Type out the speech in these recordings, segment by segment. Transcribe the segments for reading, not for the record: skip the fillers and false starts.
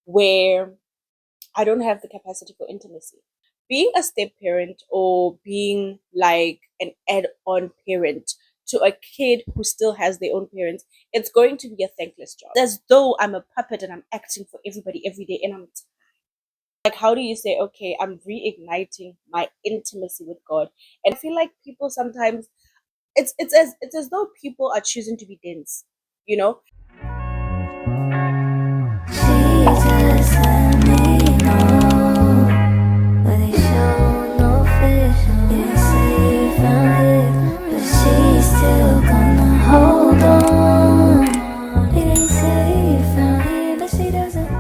where I don't have the capacity for intimacy. Being a step parent or being like an add on parent to a kid who still has their own parents, it's going to be a thankless job. As though I'm a puppet and I'm acting for everybody every day. And I'm like, how do you say, okay, I'm reigniting my intimacy with God? And I feel like people sometimes, it's as though people are choosing to be dense, you know? She just let me know, but they show no vision. Didn't say you found it, but she's still gonna hold on. Didn't say you found it, but she doesn't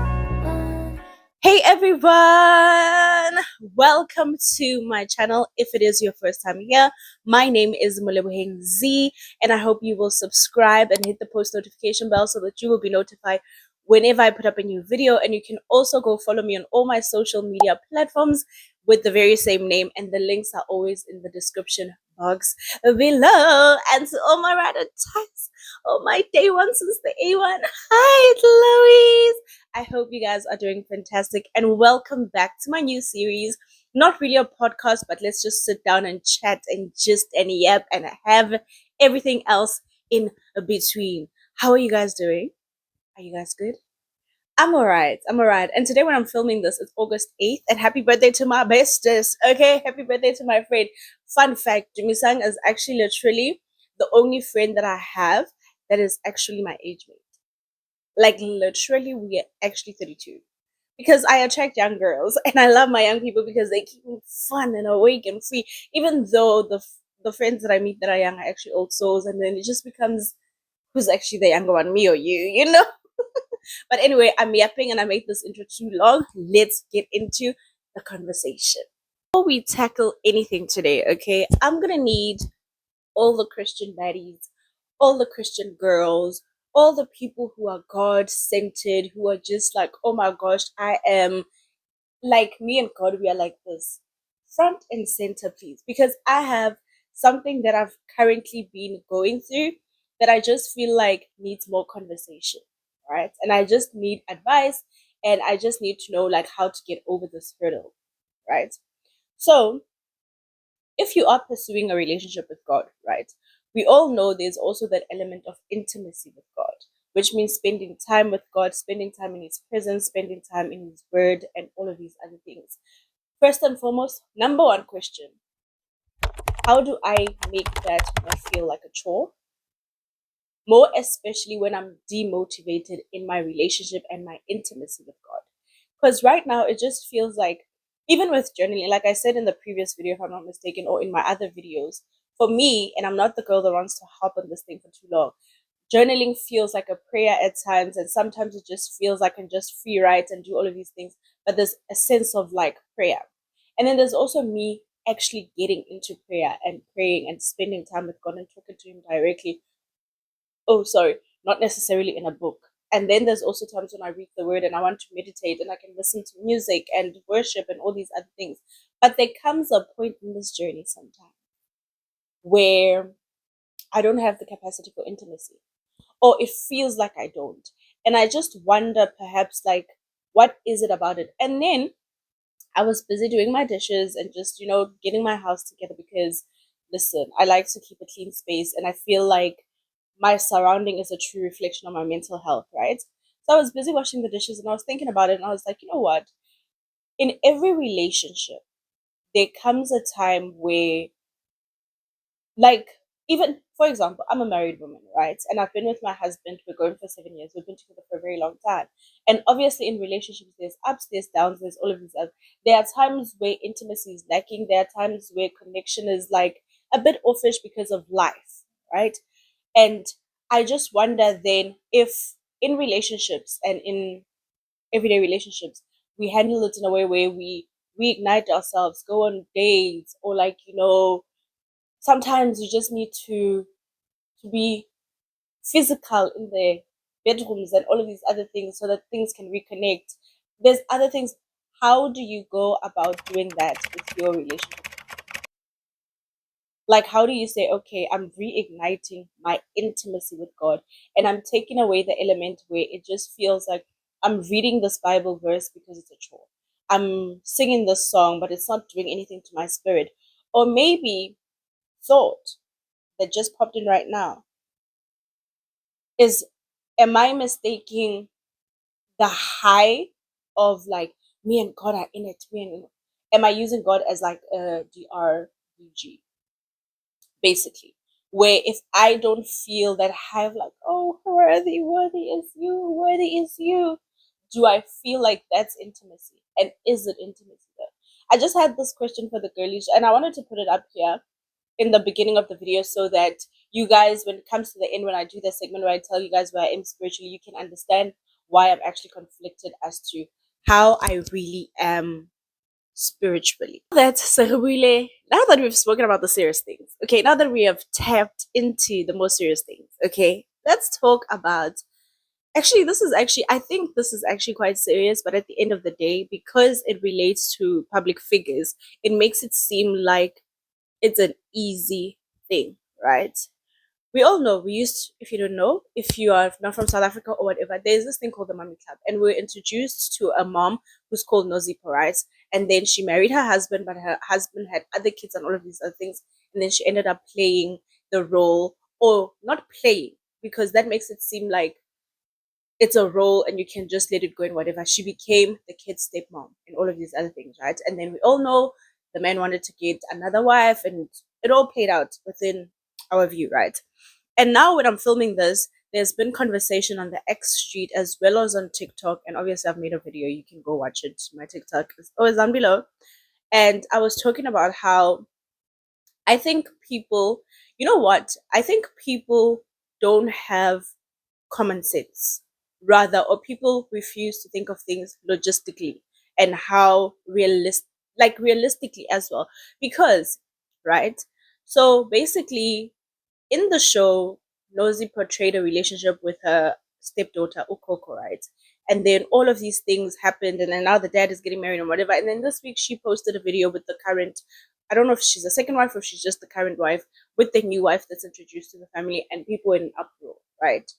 want. Hey everyone! Welcome to my channel. If it is your first time here, my name is Moleboheng Z, and I hope you will subscribe and hit the post notification bell so that you will be notified whenever I put up a new video. And you can also go follow me on all my social media platforms with the very same name, and the links are always in the description box below. And to all my ride or ties, all my day one since the A1, hi, it's Glowwies. I hope you guys are doing fantastic, and welcome back to my new series. Not really a podcast, but let's just sit down and chat and just and yap and have everything else in between. How are you guys doing? Are you guys good? I'm alright. I'm alright. And today, when I'm filming this, it's August 8th, and happy birthday to my bestest. Okay, happy birthday to my friend. Fun fact, Jimmy Sang is actually literally the only friend that I have that is actually my age mate. Like, literally, we are actually 32. Because I attract young girls, and I love my young people because they keep me fun and awake and free. Even though the friends that I meet that are young are actually old souls, and then it just becomes who's actually the younger one, me or you, you know? But anyway, I'm yapping and I made this intro too long. Let's get into the conversation. Before we tackle anything today, okay, I'm gonna need all the Christian baddies, all the Christian girls, all the people who are God centered, who are just like, oh my gosh, I am like me and God, we are like this. Front and center, please. Because I have something that I've currently been going through that I just feel like needs more conversation, right? And I just need advice, and I just need to know like how to get over this hurdle, right? So, if you are pursuing a relationship with God, right, we all know there's also that element of intimacy with God, which means spending time with God, spending time in His presence, spending time in His Word, and all of these other things. First and foremost, number one question: how do I make that not feel like a chore? More especially when I'm demotivated in my relationship and my intimacy with God. Because right now it just feels like, even with journaling, like I said in the previous video, if I'm not mistaken, or in my other videos, for me, and I'm not the girl that wants to hop on this thing for too long, journaling feels like a prayer at times, and sometimes it just feels like I can just free write and do all of these things, but there's a sense of like prayer. And then there's also me actually getting into prayer and praying and spending time with God and talking to Him directly. Oh, sorry, not necessarily in a book. And then there's also times when I read the word and I want to meditate and I can listen to music and worship and all these other things. But there comes a point in this journey sometimes where I don't have the capacity for intimacy, or it feels like I don't. And I just wonder, perhaps, like, what is it about it? And then I was busy doing my dishes and just, getting my house together because, listen, I like to keep a clean space, and I feel like my surrounding is a true reflection of my mental health, right? So I was busy washing the dishes and I was thinking about it, and I was like, you know what? In every relationship, there comes a time where, like, even for example, I'm a married woman, right? And I've been with my husband, we're going for 7 years, we've been together for a very long time. And obviously, in relationships, there's ups, there's downs, there's all of these other. There are times where intimacy is lacking, there are times where connection is like a bit offish because of life, right? And I just wonder then if in relationships and in everyday relationships, we handle it in a way where we reignite ourselves, go on dates, or like, sometimes you just need to be physical in the bedrooms and all of these other things so that things can reconnect. There's other things. How do you go about doing that with your relationship? Like, how do you say, okay, I'm reigniting my intimacy with God, and I'm taking away the element where it just feels like I'm reading this Bible verse because it's a chore. I'm singing this song, but it's not doing anything to my spirit. Or maybe thought that just popped in right now is, am I mistaking the high of like me and God are in it? Am I using God as like a DRBG, basically? Where if I don't feel that high of like, oh, worthy is you, do I feel like that's intimacy? And is it intimacy though? I just had this question for the girlies, and I wanted to put it up here in the beginning of the video so that you guys, when it comes to the end, when I do the segment where I tell you guys where I am spiritually, you can understand why I'm actually conflicted as to how I really am spiritually. That's really, now that we've spoken about the serious things, okay, now that we have tapped into the more serious things, okay, let's talk about, actually, I think this is actually quite serious, but at the end of the day, because it relates to public figures, it makes it seem like it's an easy thing, right? We all know, if you don't know, if you are not from South Africa or whatever, there's this thing called the Mummy Club. And we were introduced to a mom who's called Nozipo, right? And then she married her husband, but her husband had other kids and all of these other things. And then she ended up playing the role, or not playing, because that makes it seem like it's a role and you can just let it go and whatever. She became the kid's stepmom and all of these other things, right? And then we all know the man wanted to get another wife, and it all played out within our view, right? And now when I'm filming this, there's been conversation on the X street as well as on TikTok. And obviously I've made a video. You can go watch it. My TikTok is always down below. And I was talking about how I think people, you know what? I think people don't have common sense, rather, or people refuse to think of things logistically and how realistically as well. Because, right? So basically, in the show, Nosy portrayed a relationship with her stepdaughter, Ukoko, right? And then all of these things happened, and then now the dad is getting married and whatever. And then this week, she posted a video with the current, I don't know if she's the second wife or she's just the current wife, with the new wife that's introduced to the family, and people in an uproar, right?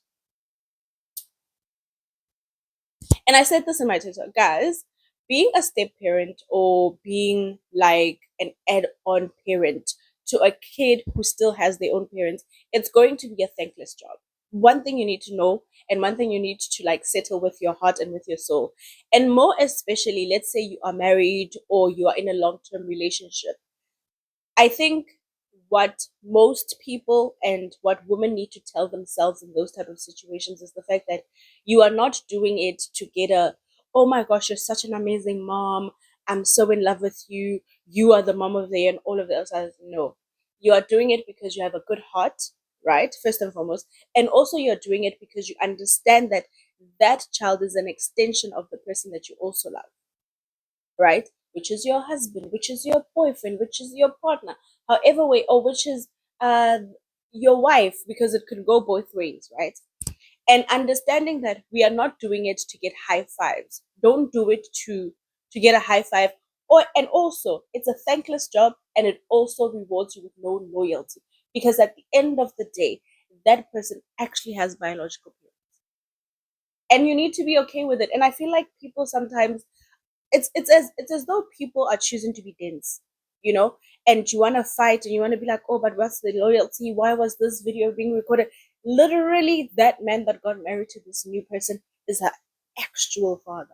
And I said this in my TikTok, guys, being a step parent or being like an add on parent to a kid who still has their own parents, it's going to be a thankless job. One thing you need to know, and one thing you need to like settle with your heart and with your soul. And more especially, let's say you are married or you are in a long term relationship. I think what most people and what women need to tell themselves in those type of situations is the fact that you are not doing it to get a, oh my gosh, you're such an amazing mom, I'm so in love with you, you are the mom of the year and all of those others. No, you are doing it because you have a good heart, right, first and foremost. And also you're doing it because you understand that that child is an extension of the person that you also love, right? Which is your husband, which is your boyfriend, which is your partner, however way, or which is uh, your wife, because it could go both ways, right? And understanding that we are not doing it to get high fives. Don't do it to get a high five. Or and also it's a thankless job, and it also rewards you with no loyalty, because at the end of the day, that person actually has biological parents, and you need to be okay with it. And I feel like people sometimes, it's as though people are choosing to be dense, you know, and you want to fight and you want to be like, oh, but what's the loyalty? Why was this video being recorded? Literally, that man that got married to this new person is her actual father.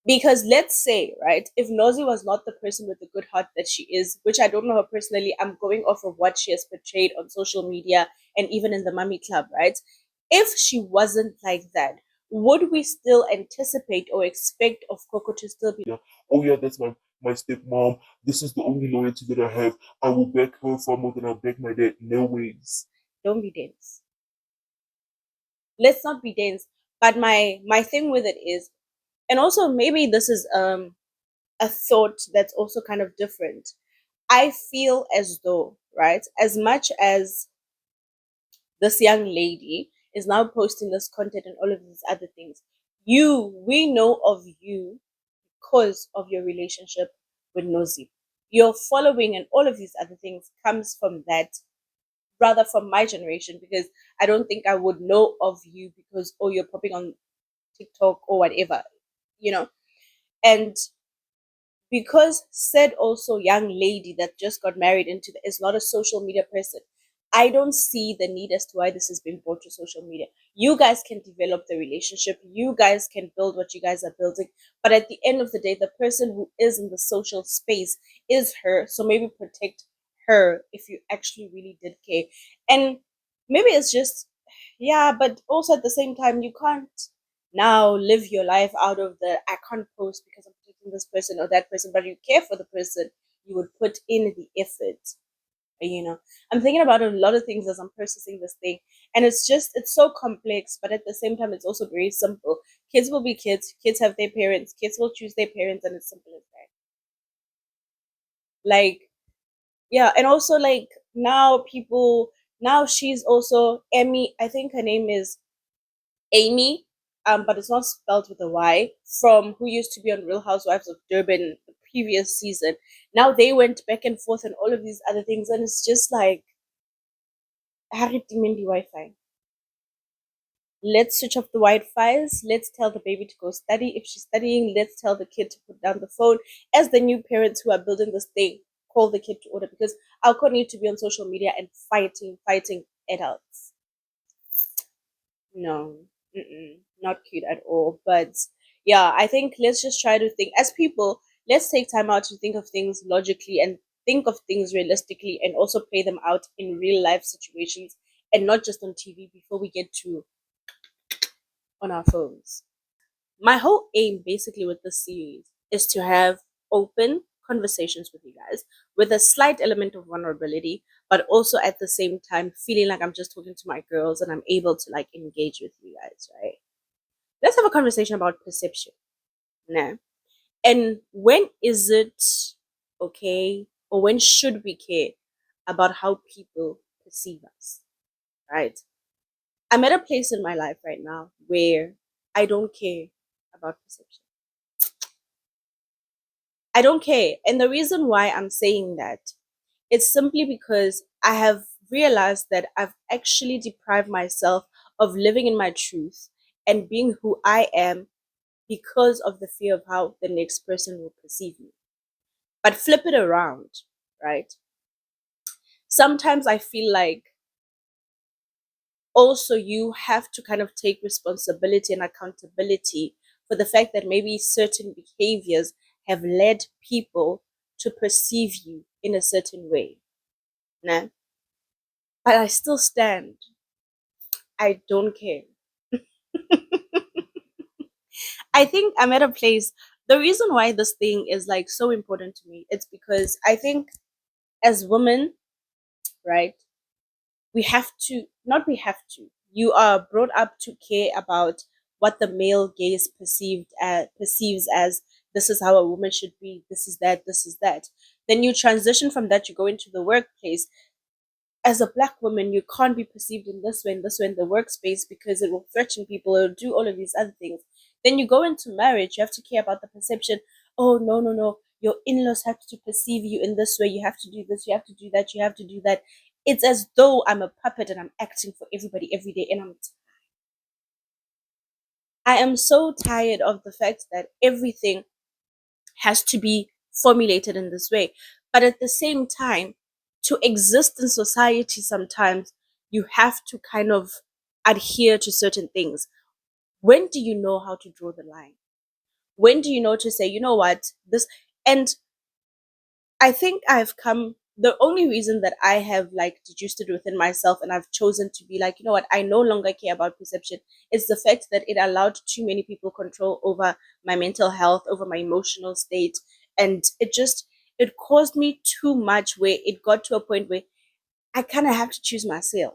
Because let's say, right, if Nosy was not the person with the good heart that she is, which I don't know her personally, I'm going off of what she has portrayed on social media and even in the Mummy Club, right? If she wasn't like that, would we still anticipate or expect of Coco to still be, Yeah. Oh yeah, that's my stepmom. This is the only loyalty that I have. I will beg her far more than I'll beg my dad. No ways. don't be dense. Let's not be dense. But my thing with it is, and also maybe this is a thought that's also kind of different. I feel as though, right, as much as this young lady is now posting this content and all of these other things, we know of you because of your relationship with Nosy. Your following and all of these other things comes from that, rather from my generation, because I don't think I would know of you because, oh, you're popping on TikTok or whatever, you know. And because said also young lady that just got married into is not a social media person, I don't see the need as to why this is being brought to social media. You guys can develop the relationship, you guys can build what you guys are building, but at the end of the day, the person who is in the social space is her. So maybe protect her if you actually really did care. And maybe it's just, yeah, but also at the same time, you can't now live your life out of the I can't post because I'm protecting this person or that person, but you care for the person, you would put in the effort. You know, I'm thinking about a lot of things as I'm processing this thing, and it's so complex, but at the same time, it's also very simple. Kids will be kids, kids have their parents, kids will choose their parents, and it's simple as that. Like, yeah, and also like now she's also Emmy, I think her name is Amy, but it's not spelled with a Y, from who used to be on Real Housewives of Durban the previous season. Now they went back and forth and all of these other things, and it's just like, Harry Dimindi Wi-Fi. Let's switch off the Wi-Fi's. Let's tell the baby to go study. If she's studying, let's tell the kid to put down the phone. As the new parents who are building this thing, call the kid to order because our kid need to be on social media and fighting adults. No, not cute at all. But yeah, I think let's just try to think as people. Let's take time out to think of things logically and think of things realistically, and also play them out in real life situations and not just on TV before we get to on our phones. My whole aim basically with this series is to have open conversations with you guys with a slight element of vulnerability, but also at the same time feeling like I'm just talking to my girls and I'm able to like engage with you guys, right? Let's have a conversation about perception. Nah. And when is it okay, or when should we care about how people perceive us, right? I'm at a place in my life right now where I don't care about perception. I don't care. And the reason why I'm saying that, it's simply because I have realized that I've actually deprived myself of living in my truth and being who I am because of the fear of how the next person will perceive me. But flip it around, right? Sometimes I feel like also you have to kind of take responsibility and accountability for the fact that maybe certain behaviors have led people to perceive you in a certain way. Nah? But I still stand. I don't care. I think I'm at a place. The reason why this thing is like so important to me, it's because I think as women, right, we have to, not we have to, you are brought up to care about what the male gaze perceives as this is how a woman should be, this is that, this is that. Then you transition from that, you go into the workplace. As a black woman, you can't be perceived in this way and this way in the workspace because it will threaten people, it will do all of these other things. Then you go into marriage, you have to care about the perception. Oh, no, no, no. Your in laws have to perceive you in this way. You have to do this, you have to do that, you have to do that. It's as though I'm a puppet and I'm acting for everybody every day. And I am so tired of the fact that everything has to be formulated in this way. But at the same time, to exist in society, sometimes you have to kind of adhere to certain things. When do you know how to draw the line? When do you know to say, you know what, this, and I think I've come, the only reason that I have like deduced it within myself and I've chosen to be like, you know what, I no longer care about perception is the fact that it allowed too many people control over my mental health, over my emotional state. And it caused me too much where it got to a point where I kind of have to choose myself.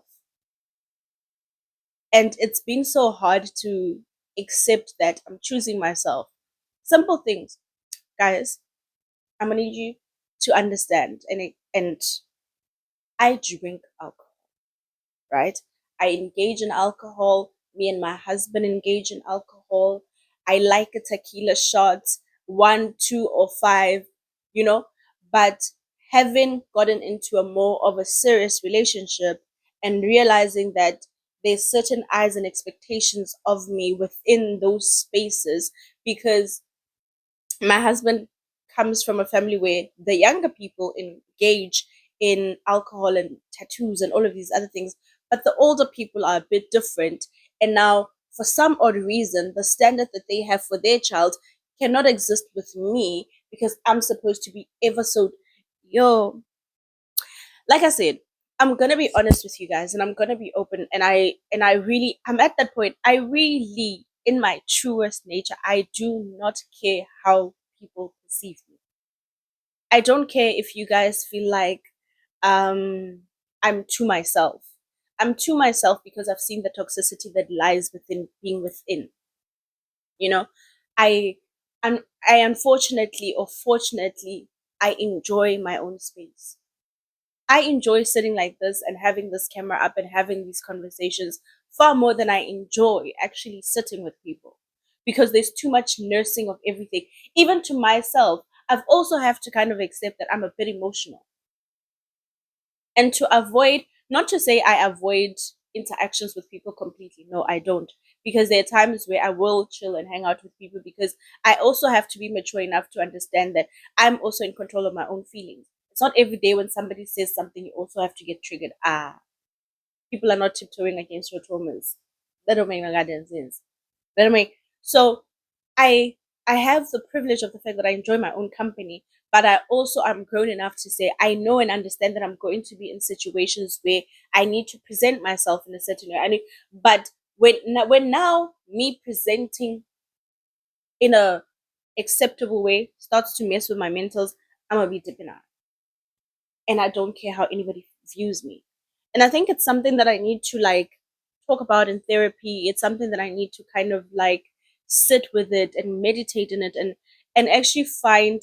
And it's been so hard to accept that I'm choosing myself. Simple things, guys. I'm gonna need you to understand, and I drink alcohol, right? I engage in alcohol. Me and my husband engage in alcohol. I like a tequila shot, one, two, or five, you know. But having gotten into a more of a serious relationship and realizing that there's certain eyes and expectations of me within those spaces, because my husband comes from a family where the younger people engage in alcohol and tattoos and all of these other things, but the older people are a bit different. And now, for some odd reason, the standard that they have for their child cannot exist with me, because I'm supposed to be ever so, yo, like I said, I'm gonna be honest with you guys, and I'm gonna be open, and I really, I'm at that point. I really, in my truest nature, I do not care how people perceive me. I don't care if you guys feel like I'm to myself. I'm to myself because I've seen the toxicity that lies within being within. You know, I I unfortunately or fortunately, I enjoy my own space. I enjoy sitting like this and having this camera up and having these conversations far more than I enjoy actually sitting with people, because there's too much nursing of everything. Even to myself, I've also have to kind of accept that I'm a bit emotional, and to avoid, not to say I avoid interactions with people completely. No, I don't, because there are times where I will chill and hang out with people, because I also have to be mature enough to understand that I'm also in control of my own feelings. It's not every day when somebody says something you also have to get triggered. People are not tiptoeing against your traumas. That don't make no goddamn sense. That don't make, so I I have the privilege of the fact that I enjoy my own company, but I also am grown enough to say I know and understand that I'm going to be in situations where I need to present myself in a certain way. But when now me presenting in a acceptable way starts to mess with my mentals, I'm gonna be dipping out, and I don't care how anybody views me. And I think it's something that I need to like talk about in therapy. It's something that I need to kind of like sit with it and meditate in it, and actually find,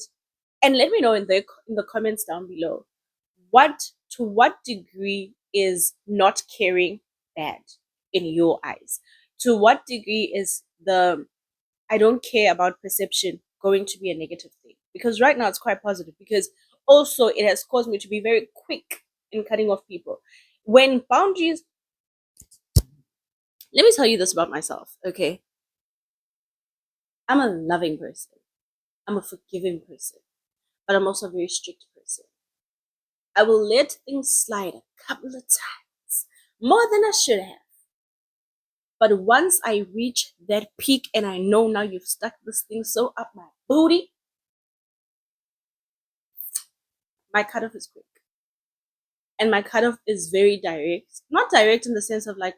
and let me know in the comments down below, what, to what degree is not caring bad in your eyes? To what degree is the I don't care about perception going to be a negative thing? Because right now it's quite positive, because also it has caused me to be very quick in cutting off people. When boundaries, let me tell you this about myself, okay? I'm a loving person, I'm a forgiving person, but I'm also a very strict person. I will let things slide a couple of times, more than I should have. But once I reach that peak and I know now you've stuck this thing so up my booty, my cutoff is quick. And my cutoff is very direct. Not direct in the sense of like,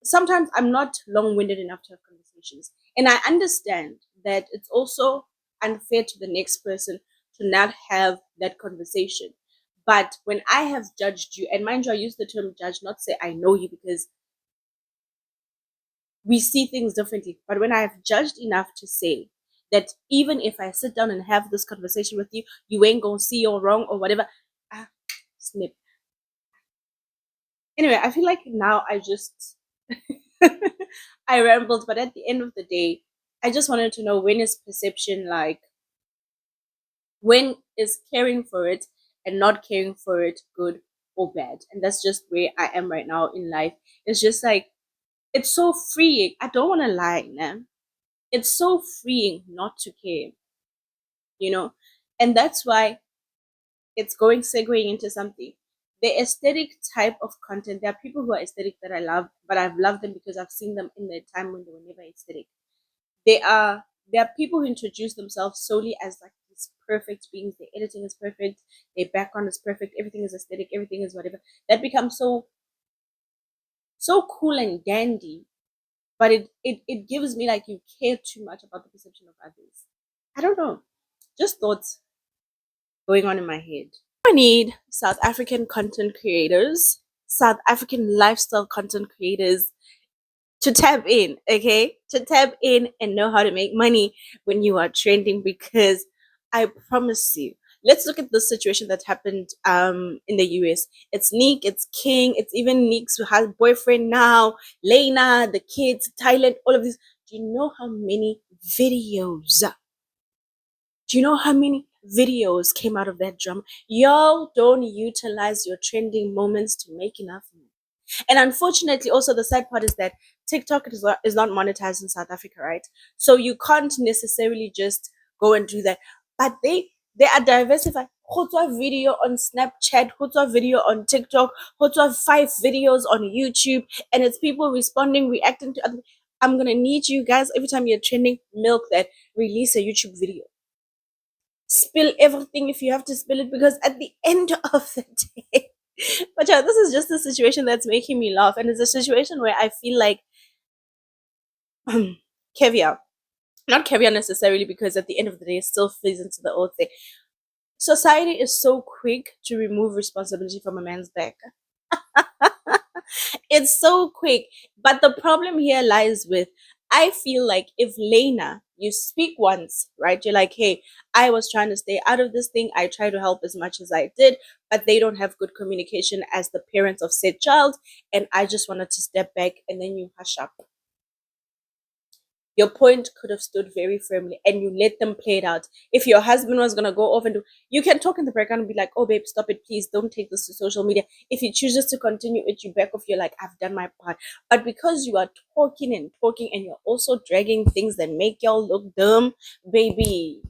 sometimes I'm not long winded enough to have conversations. And I understand that it's also unfair to the next person to not have that conversation. But when I have judged you, and mind you, I use the term judge, not say I know you, because we see things differently. But when I have judged enough to say that even if I sit down and have this conversation with you, you ain't gonna see you're wrong or whatever, snip. Anyway, I feel like now I just I rambled, but at the end of the day, I just wanted to know, when is perception like, when is caring for it and not caring for it good or bad? And that's just where I am right now in life. It's just like, it's so freeing. I don't want to lie, man. It's so freeing not to care, you know? And that's why it's going segueing into something. The aesthetic type of content, there are people who are aesthetic that I love, but I've loved them because I've seen them in their time when they were never aesthetic. They are there are people who introduce themselves solely as like these perfect beings. Their editing is perfect, their background is perfect, everything is aesthetic, everything is whatever. That becomes so cool and dandy, but it gives me like, you care too much about the perception of others. I don't know. Just thoughts going on in my head. I need South African content creators, South African lifestyle content creators to tap in, okay? To tap in and know how to make money when you are trending, because I promise you. Let's look at the situation that happened in the US. It's Nick, it's King, it's even Nick's who has boyfriend now, Lena, the kids, Thailand, all of this. Do you know how many videos? Do you know how many videos came out of that drama? Y'all don't utilize your trending moments to make enough money. And unfortunately, also the sad part is that TikTok is not monetized in South Africa, right? So you can't necessarily just go and do that. But they are diversified. Hotwa video on Snapchat, Hotwa video on TikTok, Hotwa 5 videos on YouTube, and it's people responding, reacting to other. I'm gonna need you guys every time you're trending, milk that, release a YouTube video. Spill everything if you have to spill it, because at the end of the day, but yeah, this is just a situation that's making me laugh, and it's a situation where I feel like caviar, not caviar necessarily, because at the end of the day, it still feeds into the old thing. Society is so quick to remove responsibility from a man's back. It's so quick. But the problem here lies with, I feel like if Lena, you speak once, right? You're like, hey, I was trying to stay out of this thing. I try to help as much as I did, but they don't have good communication as the parents of said child. And I just wanted to step back, and then you hush up. Your point could have stood very firmly, and you let them play it out. If your husband was going to go off and do, you can talk in the background and be like, oh babe, stop it, please don't take this to social media. If he chooses to continue it, you back off, you're like, I've done my part. But because you are talking and talking, and you're also dragging things that make y'all look dumb, baby.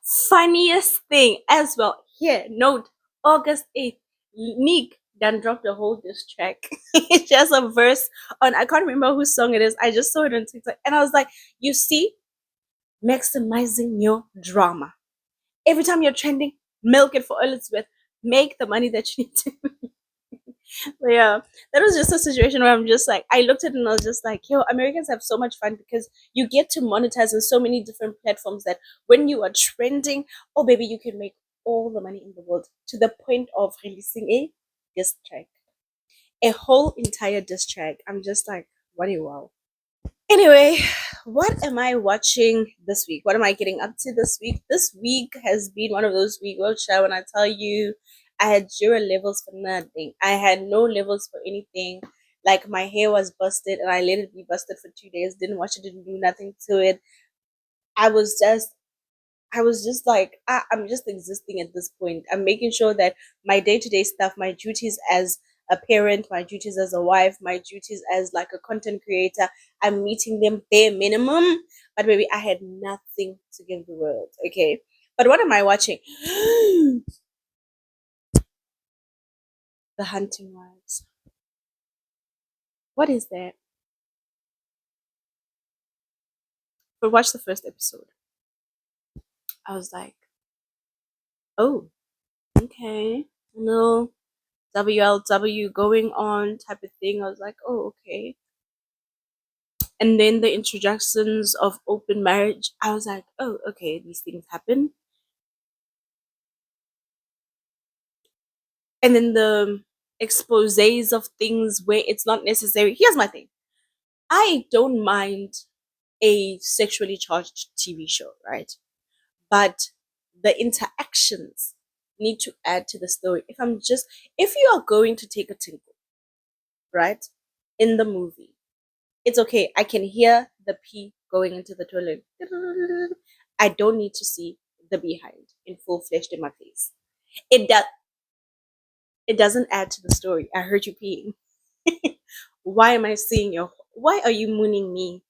Funniest thing as well, here, note, August 8th, Nick done dropped a whole diss track. It's just a verse on, I can't remember whose song it is. I just saw it on TikTok, and I was like, you see, maximizing your drama. Every time you're trending, milk it for all it's worth. Make the money that you need to. But yeah, that was just a situation where I'm just like, I looked at it and I was just like, yo, Americans have so much fun because you get to monetize on so many different platforms that when you are trending, oh baby, you can make all the money in the world, to the point of releasing a diss track, a whole entire diss track. I'm just like, what a wow. Anyway, what am I watching this week? What am I getting up to this week? This week has been one of those weeks, when I tell you, I had 0 levels for nothing. I had no levels for anything. Like, my hair was busted and I let it be busted for 2 days. Didn't wash it, didn't do nothing to it. I was just like, I'm just existing at this point. I'm making sure that my day-to-day stuff, my duties as a parent, my duties as a wife, my duties as like a content creator, I'm meeting them bare minimum. But baby, I had nothing to give the world. Okay. But what am I watching? The Hunting Wives. What is that? But watch the first episode. I was like, oh, okay. No WLW going on type of thing. I was like, oh, okay. And then the introductions of open marriage, I was like, oh, okay, these things happen. And then the exposes of things where it's not necessary. Here's my thing, I don't mind a sexually charged TV show, right? But the interactions need to add to the story. If you are going to take a tinkle, right, in the movie, it's okay. I can hear the pee going into the toilet. I don't need to see the behind in full fledged in my face. It does. It doesn't add to the story. I heard you peeing. Why am I seeing your? Why are you mooning me?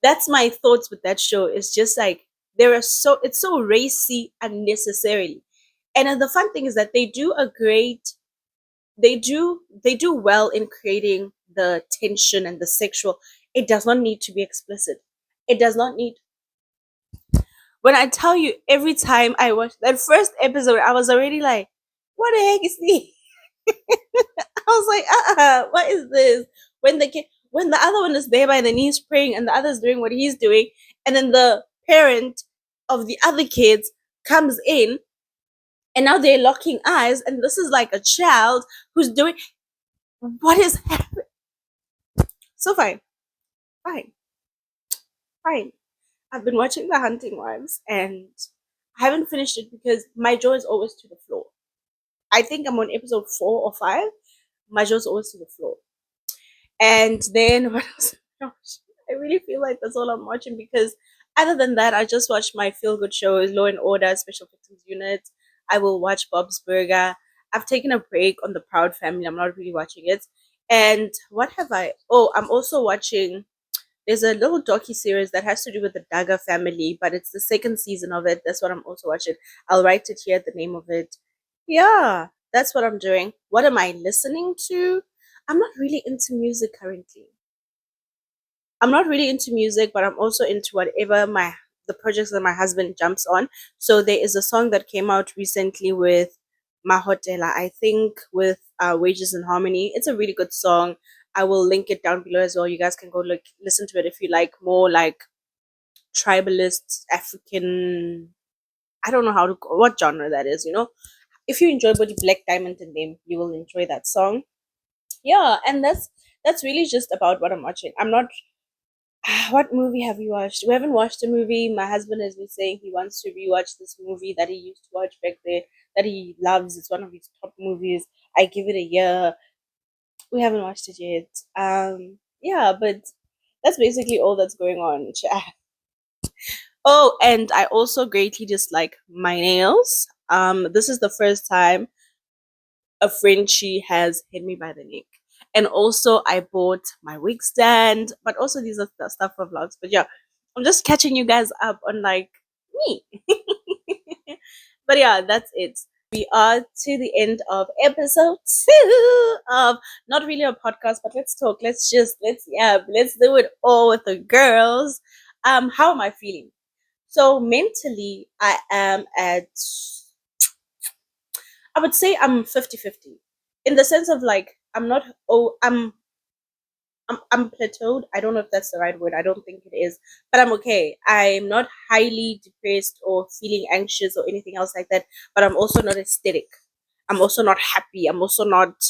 That's my thoughts with that show. It's just like it's so racy unnecessarily. And the fun thing is that they do well in creating the tension and the sexual. It does not need to be explicit. It does not need. When I tell you, every time I watch that first episode, I was already like, what the heck is this? I was like, what is this? When the other one is there by the knees praying and the other is doing what he's doing, and then the parent of the other kids comes in, and now they're locking eyes, and this is like a child who's doing what is happening. So fine, fine. I've been watching The Hunting Wives, and I haven't finished it because my jaw is always to the floor. I think I'm on episode 4 or 5. My jaw's always to the floor. And then what else? Gosh, I really feel like that's all I'm watching, because other than that, I just watch my feel good shows, Law and Order, Special Victims Unit. I will watch Bob's Burger. I've taken a break on the Proud Family. I'm not really watching it. And what have I? Oh, I'm also watching. There's a little docu series that has to do with the Daga family, but it's the second season of it. That's what I'm also watching. I'll write it here, the name of it. Yeah, that's what I'm doing. What am I listening to? I'm not really into music currently. I'm not really into music, but I'm also into whatever the projects that my husband jumps on. So there is a song that came out recently with Mahotela, I think, with Wages and Harmony. It's a really good song. I will link it down below as well. You guys can go look listen to it if you like more like tribalist African. I don't know what genre that is. If you enjoy Body Black Diamond and them, you will enjoy that song. Yeah, and that's really just about what I'm watching. I'm not What movie have you watched? We haven't watched a movie. My husband has been saying he wants to rewatch this movie that he used to watch back there that he loves. It's one of his top movies. I give it a year. We haven't watched it yet. Yeah, but that's basically all that's going on. Oh, and I also greatly dislike my nails. This is the first time a Frenchie has hit me by the neck. And also, I bought my wig stand, but also these are the stuff for vlogs. But yeah, I'm just catching you guys up on like me. But yeah, that's it. We are to the end of episode 2 of not really a podcast, but let's talk. Let's do it all with the girls. How am I feeling? So mentally, I would say I'm 50-50 in the sense of like I'm not oh I'm plateaued. I don't know if that's the right word. I don't think it is, but I'm okay. I'm not highly depressed or feeling anxious or anything else like that, but I'm also not ecstatic. I'm also not happy. I'm also not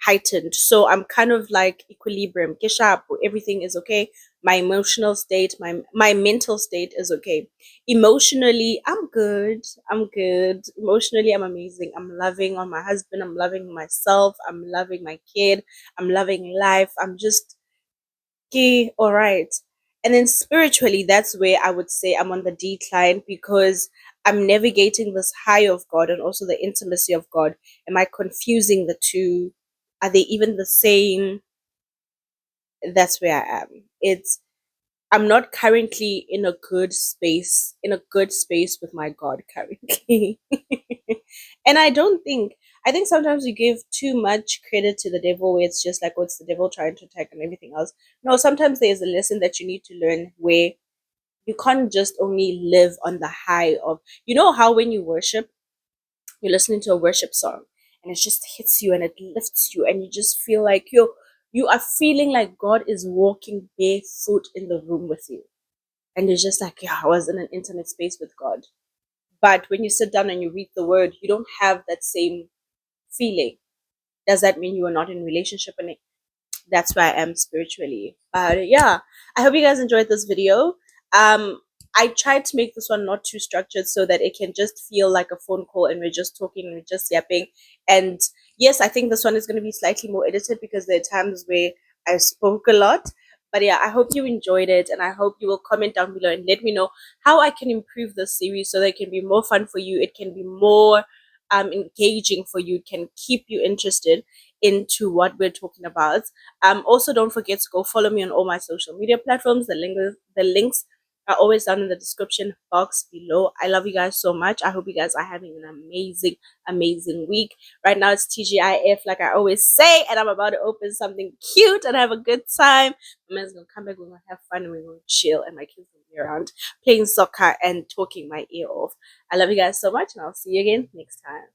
heightened. So I'm kind of like equilibrium. Kesha, everything is okay. My emotional state, my mental state is okay. Emotionally, I'm good. I'm good. Emotionally, I'm amazing. I'm loving on my husband. I'm loving myself. I'm loving my kid. I'm loving life. I'm just okay, all right. And then spiritually, that's where I would say I'm on the decline because I'm navigating this high of God and also the intimacy of God. Am I confusing the two? Are they even the same? That's where I am. I'm not currently in a good space with my God currently. And I think sometimes we give too much credit to the devil where it's just like, what's the devil trying to attack and everything else. No, sometimes there's a lesson that you need to learn where you can't just only live on the high of, how when you worship, you're listening to a worship song and it just hits you and it lifts you and you just feel like you are feeling like God is walking barefoot in the room with you. And you're just like, yeah, I was in an intimate space with God. But when you sit down and you read the word, you don't have that same feeling. Does that mean you are not in relationship? And that's where I am spiritually. But yeah, I hope you guys enjoyed this video. I tried to make this one not too structured so that it can just feel like a phone call and we're just talking and we're just yapping. And yes, I think this one is going to be slightly more edited because there are times where I spoke a lot. But yeah, I hope you enjoyed it and I hope you will comment down below and let me know how I can improve this series so that it can be more fun for you. It can be more engaging for you. It can keep you interested into what we're talking about. Also, don't forget to go follow me on all my social media platforms. The links are always down in the description box below. I love you guys so much. I hope you guys are having an amazing, amazing week. Right now it's TGIF, like I always say, and I'm about to open something cute and have a good time. My man's gonna come back, we're gonna have fun and we're gonna chill, and my kids will be around playing soccer and talking my ear off. I love you guys so much, and I'll see you again next time.